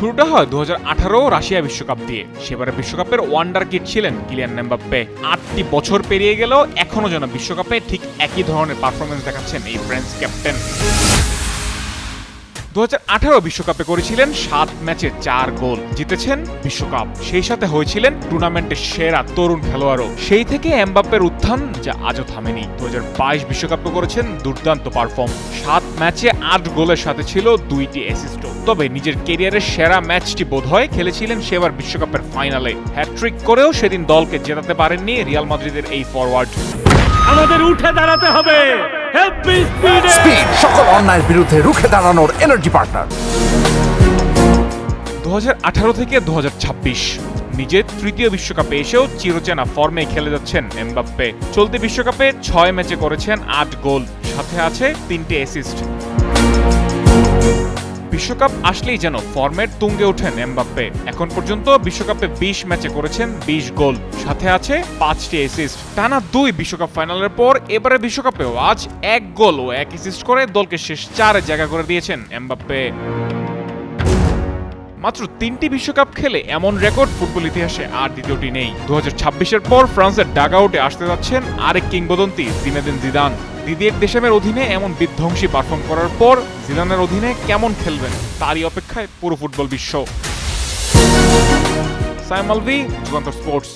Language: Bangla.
শুরুটা হয় 2018 রাশিয়া বিশ্বকাপ দিয়ে। সেবারে বিশ্বকাপের ওয়ান্ডার কিড ছিলেন কিলিয়ান এমবাপ্পে। 8টি বছর পেরিয়ে গেল, এখনো যেন বিশ্বকাপে ঠিক একই ধরনের পারফরমেন্স দেখাচ্ছেন এই ফ্রেঞ্চ ক্যাপ্টেন। 2018 বিশ্বকাপে করেছিলেন 7 ম্যাচে 4 গোল, জিতেছেন বিশ্বকাপ। সেই সাথে হয়েছিলেন টুর্নামেন্টের সেরা তরুণ খেলোয়াড়ও। সেই থেকে এমবাপ্পের উত্থান যা আজও থামেনি। 2022 বিশ্বকাপে করেছেন দুর্দান্ত পারফর্ম। 7 ম্যাচে 8 গোলের সাথে ছিল 2টি অ্যাসিস্টও। তবে নিজের ক্যারিয়ারের সেরা ম্যাচটি বোধহয় খেলেছিলেন সেবার বিশ্বকাপের ফাইনালে। হ্যাটট্রিক করেও সেদিন দলকে জেতাতে পারেননি রিয়াল মাদ্রিদের এই ফরওয়ার্ড। আমাদের উঠে দাঁড়াতে হবে। স্পিড, সকল অন্যায়ের বিরুদ্ধে রুখে দাঁড়ানোর এনার্জি পার্টনার। 2018 থেকে 2026 নিজের তৃতীয় বিশ্বকাপে এসেও চিরচেনা ফর্মে খেলে যাচ্ছেন এমবাপ্পে। চলতি বিশ্বকাপে 6 ম্যাচে করেছেন 8 গোল, সাথে আছে 3টে অ্যাসিস্ট। বিশ্বকাপ আসলেই যেন ফর্মের তুঙ্গে ওঠেন এমবাপ্পে। এখন পর্যন্ত বিশ্বকাপে 20 ম্যাচে করেছেন 20 গোল, সাথে আছে 5টি অ্যাসিস্ট। টানা 2 বিশ্বকাপ ফাইনালের পর এবারে বিশ্বকাপেও আজ 1 গোল ও 1 অ্যাসিস্ট করে দলকে শেষ 4-এ জায়গা করে দিয়েছেন এমবাপ্পে। মাত্র 3টি বিশ্বকাপ খেলে এমন রেকর্ড ফুটবল ইতিহাসে আর দ্বিতীয়টি নেই। 2026-এর পর ফ্রান্সের ডাগআউটে আসতে যাচ্ছেন আরেক কিংবদন্তি জিনেদিন জিদান। দিদিয়ের দেশমের অধীনে এমন বিধ্বংসী পারফর্ম করার পর জিদানের অধীনে কেমন খেলবেন তারই অপেক্ষায় পুরো ফুটবল বিশ্ব। সাইম আলভি, যুগান্তর স্পোর্টস।